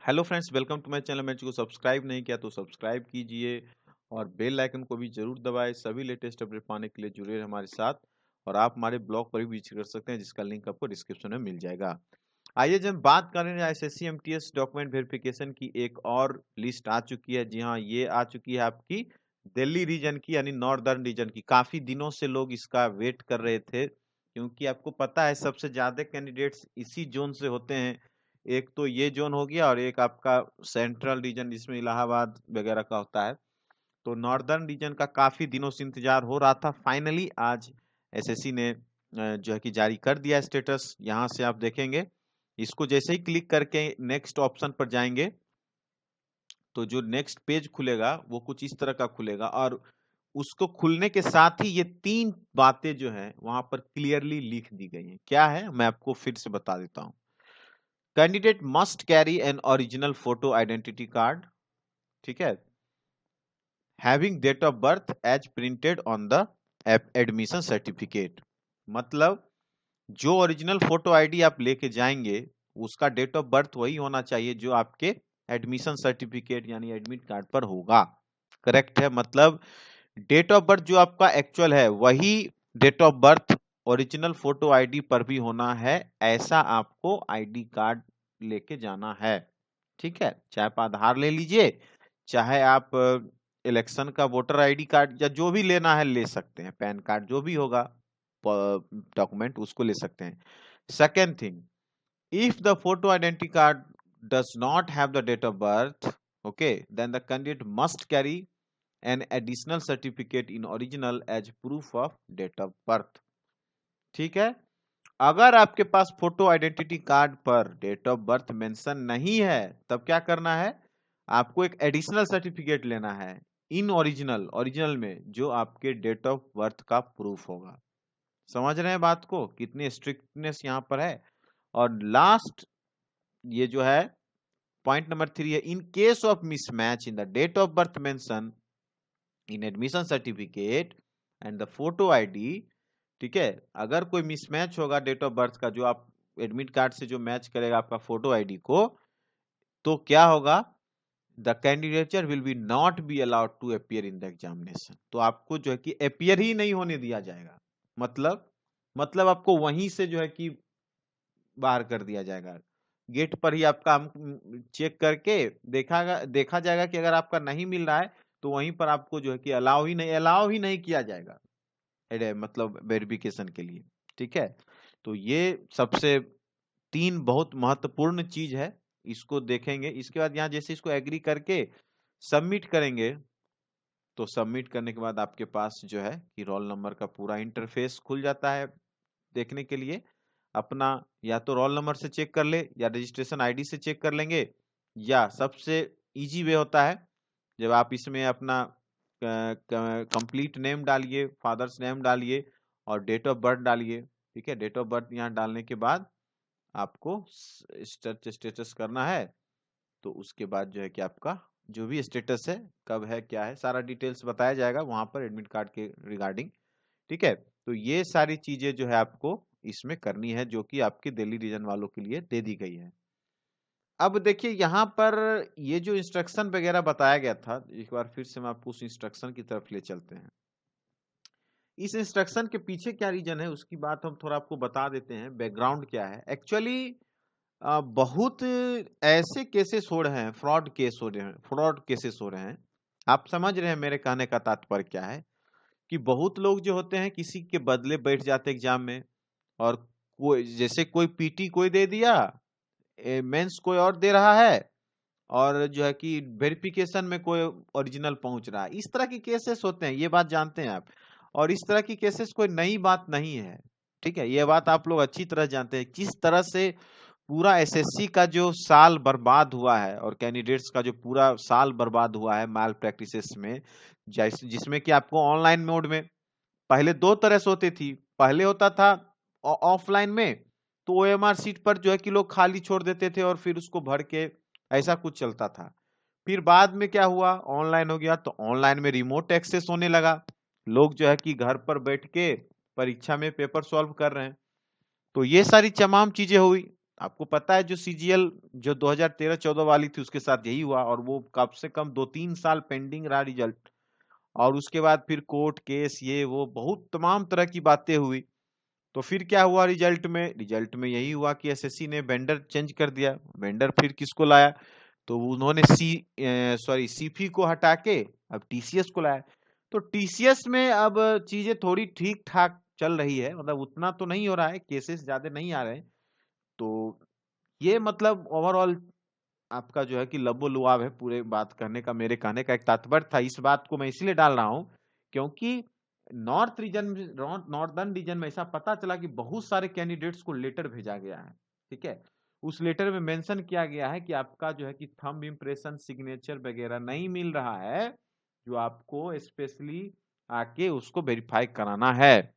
Hello friends, welcome to my channel. मैंने को subscribe नहीं किया तो सब्सक्राइब कीजिए और बेल आइकन को भी जरूर दबाएं। सभी लेटेस्ट अपडेट पाने के लिए जुड़े रहें हमारे साथ। और आप हमारे ब्लॉग पर भी विजिट कर सकते हैं, जिसका लिंक आपको डिस्क्रिप्शन में मिल जाएगा। आइए जब बात करें एसएससी एमटीएस डॉक्यूमेंट वेरिफिकेशन की, एक और लिस्ट आ चुकी है। जी हाँ, ये आ चुकी है आपकी दिल्ली रीजन की, यानी नॉर्दर्न रीजन की। काफी दिनों से लोग इसका वेट कर रहे थे, क्योंकि आपको पता है सबसे ज्यादा कैंडिडेट्स इसी जोन से होते हैं। एक तो ये जोन हो गया और एक आपका सेंट्रल रीजन, जिसमें इलाहाबाद वगैरह का होता है। तो नॉर्दर्न रीजन का काफी दिनों से इंतजार हो रहा था। फाइनली आज एसएससी ने जो है कि जारी कर दिया स्टेटस। यहाँ से आप देखेंगे, इसको जैसे ही क्लिक करके नेक्स्ट ऑप्शन पर जाएंगे तो जो नेक्स्ट पेज खुलेगा वो कुछ इस तरह का खुलेगा। और उसको खुलने के साथ ही ये तीन बातें जो है वहां पर क्लियरली लिख दी गई हैं। क्या है, मैं आपको फिर से बता देता हूँ। Candidate must carry an original photo identity card, ठीक है, having date of birth as printed on the admission certificate. मतलब जो ओरिजिनल फोटो आईडी आप लेके जाएंगे, उसका डेट ऑफ बर्थ वही होना चाहिए जो आपके एडमिशन सर्टिफिकेट यानी एडमिट कार्ड पर होगा। करेक्ट है, मतलब डेट ऑफ बर्थ जो आपका एक्चुअल है वही date of birth original photo ID पर भी होना है। ऐसा आपको आईडी कार्ड लेके जाना है, ठीक है। चाहे आप आधार ले लीजिए, चाहे आप इलेक्शन का वोटर आईडी कार्ड या जो भी लेना है ले सकते हैं, पैन कार्ड जो भी होगा डॉक्यूमेंट उसको ले सकते हैं। Second thing, if the photo identity card does not have the date of birth, okay, then the candidate must carry an additional certificate in original as proof of date of birth, ठीक है। अगर आपके पास photo identity card पर date of birth mention नहीं है, तब क्या करना है, आपको एक एडिशनल सर्टिफिकेट लेना है इन ओरिजिनल में, जो आपके डेट ऑफ बर्थ का प्रूफ होगा। समझ रहे हैं बात को, कितनी स्ट्रिक्टनेस यहाँ पर है। और लास्ट ये जो है पॉइंट नंबर 3 है, in case of mismatch in the date of birth mention in admission certificate and the photo ID, ठीक है। अगर कोई मिसमैच होगा डेट ऑफ बर्थ का, जो आप एडमिट कार्ड से जो मैच करेगा आपका फोटो आईडी को, तो क्या होगा, the candidature will be not be allowed to appear in the examination. तो आपको जो है कि अपियर ही नहीं होने दिया जाएगा। मतलब आपको वहीं से जो है कि बाहर कर दिया जाएगा। गेट पर ही आपका हम चेक करके देखा जाएगा कि अगर आपका नहीं मिल रहा है तो वहीं पर आपको जो है कि अलाउ ही नहीं किया जाएगा, मतलब वेरिफिकेशन के लिए, ठीक है। तो ये सबसे तीन बहुत महत्वपूर्ण चीज है, इसको देखेंगे। इसके बाद यहाँ जैसे इसको एग्री करके सबमिट करेंगे, तो सबमिट करने के बाद आपके पास जो है कि रोल नंबर का पूरा इंटरफेस खुल जाता है देखने के लिए। अपना या तो रोल नंबर से चेक कर ले या रजिस्ट्रेशन आईडी से चेक कर लेंगे, या सबसे इजी वे होता है जब आप इसमें अपना कंप्लीट नेम डालिए, फादर्स नेम डालिए और डेट ऑफ बर्थ डालिए, ठीक है। डेट ऑफ बर्थ यहाँ डालने के बाद आपको सर्च स्टेटस करना है। तो उसके बाद जो है कि आपका जो भी स्टेटस है, कब है क्या है, सारा डिटेल्स बताया जाएगा वहां पर एडमिट कार्ड के रिगार्डिंग, ठीक है। तो ये सारी चीजें जो है आपको इसमें करनी है, जो कि आपके दिल्ली रीजन वालों के लिए दे दी गई है। अब देखिए यहाँ पर ये जो इंस्ट्रक्शन वगैरह बताया गया था, एक बार फिर से हम आपको उस इंस्ट्रक्शन की तरफ ले चलते हैं। इस इंस्ट्रक्शन के पीछे क्या रीजन है उसकी बात हम थोड़ा आपको बता देते हैं, बैकग्राउंड क्या है। एक्चुअली बहुत ऐसे केसेस हो रहे हैं, फ्रॉड केसेस हो रहे हैं। आप समझ रहे हैं मेरे कहने का तात्पर्य क्या है, कि बहुत लोग जो होते हैं किसी के बदले बैठ जाते एग्जाम में, और कोई जैसे कोई पीटी कोई दे दिया, मेंस कोई और दे रहा है, और जो है कि वेरिफिकेशन में कोई ओरिजिनल पहुंच रहा है। इस तरह के केसेस होते हैं, ये बात जानते हैं आप। और इस तरह की केसेस कोई नई बात नहीं है, ठीक है। ये बात आप लोग अच्छी तरह जानते हैं किस तरह से पूरा एसएससी का जो साल बर्बाद हुआ है और कैंडिडेट्स का जो पूरा साल बर्बाद हुआ है माल प्रैक्टिसेस में, जिसमें कि आपको ऑनलाइन मोड में पहले दो तरह से होती थी। पहले होता था ऑफलाइन में, तो ओएमआर सीट पर जो है कि लोग खाली छोड़ देते थे और फिर उसको भर के ऐसा कुछ चलता था। फिर बाद में क्या हुआ, ऑनलाइन हो गया, तो ऑनलाइन में रिमोट एक्सेस होने लगा। लोग जो है कि घर पर बैठ के परीक्षा में पेपर सॉल्व कर रहे हैं। तो ये सारी तमाम चीजें हुई। आपको पता है जो सीजीएल जो 2013-14 वाली थी उसके साथ यही हुआ, और वो कम से कम 2-3 साल पेंडिंग रहा रिजल्ट, और उसके बाद फिर कोर्ट केस ये वो बहुत तमाम तरह की बातें हुई। तो फिर क्या हुआ रिजल्ट में यही हुआ कि एसएससी ने वेंडर चेंज कर दिया। वेंडर फिर किसको लाया, तो उन्होंने सीफी को हटा के अब टीसीएस को लाया। तो टीसीएस में अब चीजें थोड़ी ठीक ठाक चल रही है, मतलब उतना तो नहीं हो रहा है, केसेस ज्यादा नहीं आ रहे हैं। तो ये मतलब ओवरऑल आपका जो है कि लबो-लुआब है पूरे बात करने का। मेरे कहने का एक तात्पर्य था, इस बात को मैं इसलिए डाल रहा हूँ क्योंकि नॉर्दर्न रीजन में ऐसा पता चला कि बहुत सारे कैंडिडेट्स को लेटर भेजा गया है, ठीक है। उस लेटर में मेंशन किया गया है कि आपका जो है कि थंब इम्प्रेशन, सिग्नेचर वगैरह नहीं मिल रहा है, जो आपको स्पेशली आके उसको वेरीफाई कराना है।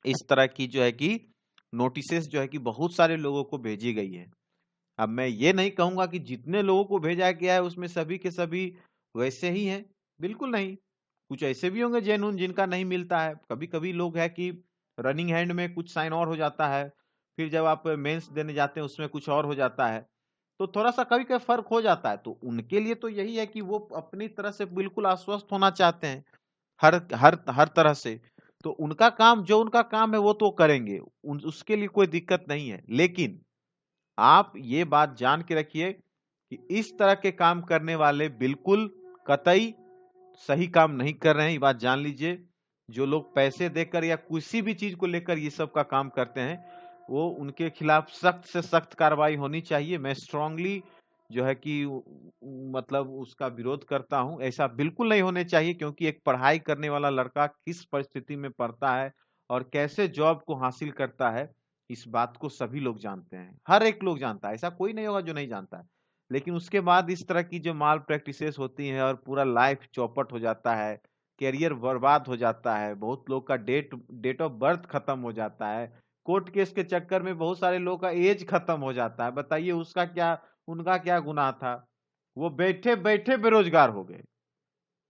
इस तरह की जो है कि नोटिसेस जो है कि बहुत सारे लोगों को भेजी गई है। अब मैं ये नहीं कहूंगा कि जितने लोगों को भेजा गया है उसमें सभी के सभी वैसे ही हैं, बिल्कुल नहीं। कुछ ऐसे भी होंगे जेन्युइन जिनका नहीं मिलता है। कभी कभी लोग है कि रनिंग हैंड में कुछ साइन और हो जाता है, फिर जब आप मेंस देने जाते हैं उसमें कुछ और हो जाता है, तो थोड़ा सा कभी कभी फर्क हो जाता है। तो उनके लिए तो यही है कि वो अपनी तरह से बिल्कुल आश्वस्त होना चाहते हैं, हर हर हर तरह से। तो उनका काम, जो उनका काम है वो तो करेंगे, उसके लिए कोई दिक्कत नहीं है। लेकिन आप ये बात जान के रखिए कि इस तरह के काम करने वाले बिल्कुल कतई सही काम नहीं कर रहे हैं, ये बात जान लीजिए। जो लोग पैसे देकर या किसी भी चीज को लेकर ये सब का काम करते हैं, वो उनके खिलाफ सख्त से सख्त कार्रवाई होनी चाहिए। मैं स्ट्रांगली जो है कि मतलब उसका विरोध करता हूं। ऐसा बिल्कुल नहीं होने चाहिए, क्योंकि एक पढ़ाई करने वाला लड़का किस परिस्थिति में पढ़ता है और कैसे जॉब को हासिल करता है, इस बात को सभी लोग जानते हैं, हर एक लोग जानता है, ऐसा कोई नहीं होगा जो नहीं जानता है। लेकिन उसके बाद इस तरह की जो माल प्रैक्टिसेस होती हैं और पूरा लाइफ चौपट हो जाता है, करियर बर्बाद हो जाता है, बहुत लोग का डेट ऑफ बर्थ खत्म हो जाता है, कोर्ट केस के चक्कर में बहुत सारे लोगों का एज खत्म हो जाता है। बताइए उसका क्या, उनका क्या गुनाह था। वो बैठे बैठे बेरोजगार हो गए,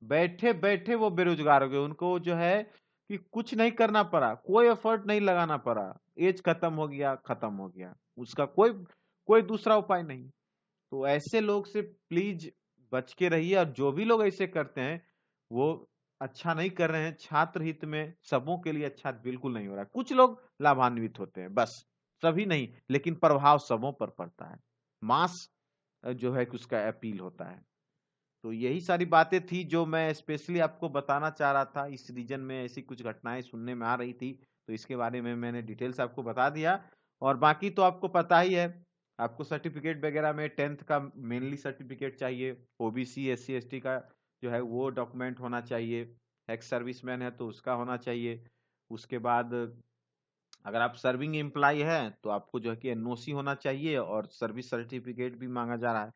बैठे बैठे वो बेरोजगार हो गए। उनको जो है कि कुछ नहीं करना पड़ा, कोई एफर्ट नहीं लगाना पड़ा, एज खत्म हो गया, खत्म हो गया, उसका कोई कोई दूसरा उपाय नहीं। तो ऐसे लोग से प्लीज बच के रहिए। और जो भी लोग ऐसे करते हैं वो अच्छा नहीं कर रहे हैं। छात्र हित में सबों के लिए अच्छा बिल्कुल नहीं हो रहा है। कुछ लोग लाभान्वित होते हैं बस, सभी नहीं, लेकिन प्रभाव सबों पर पड़ता है। मास जो है कि उसका अपील होता है। तो यही सारी बातें थी जो मैं स्पेशली आपको बताना चाह रहा था। इस रीजन में ऐसी कुछ घटनाएं सुनने में आ रही थी, तो इसके बारे में मैंने डिटेल से आपको बता दिया। और बाकी तो आपको पता ही है, आपको सर्टिफिकेट वगैरह में 10th का मेनली सर्टिफिकेट चाहिए, ओबीसी एससी एसटी का जो है वो डॉक्यूमेंट होना चाहिए, एक्स सर्विसमैन है तो उसका होना चाहिए। उसके बाद अगर आप सर्विंग एम्प्लॉय हैं तो आपको जो है कि एनओसी होना चाहिए, और सर्विस सर्टिफिकेट भी मांगा जा रहा है।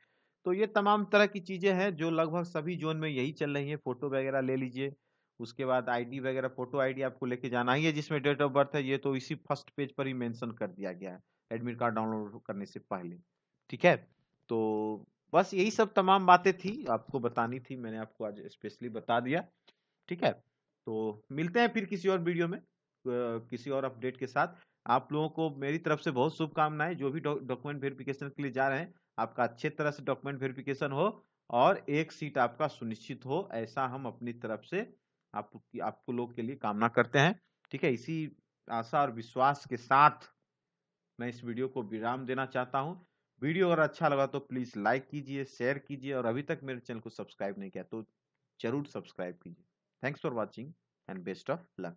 तो ये तमाम तरह की चीजें हैं जो लगभग सभी जोन में यही चल रही है। फोटो वगैरह ले लीजिए, उसके बाद आईडी वगैरह, फोटो आईडी आपको लेके जाना ही है, जिसमें डेट ऑफ बर्थ है, ये तो इसी फर्स्ट पेज पर ही मेंशन कर दिया गया है एडमिट कार्ड डाउनलोड करने से पहले, ठीक है। तो बस यही सब तमाम बातें थी, आपको बतानी थी, मैंने आपको आज स्पेशली बता दिया, ठीक है। तो मिलते हैं फिर किसी और वीडियो में किसी और अपडेट के साथ। आप लोगों को मेरी तरफ से बहुत शुभकामनाएं, जो भी डॉक्यूमेंट वेरिफिकेशन के लिए जा रहे हैं, आपका अच्छे तरह से डॉक्यूमेंट वेरिफिकेशन हो और एक सीट आपका सुनिश्चित हो, ऐसा हम अपनी तरफ से आपको लोग के लिए कामना करते हैं, ठीक है। इसी आशा और विश्वास के साथ मैं इस वीडियो को विराम देना चाहता हूं। वीडियो अगर अच्छा लगा तो प्लीज लाइक कीजिए, शेयर कीजिए, और अभी तक मेरे चैनल को सब्सक्राइब नहीं किया तो जरूर सब्सक्राइब कीजिए। Thanks for watching and best of luck.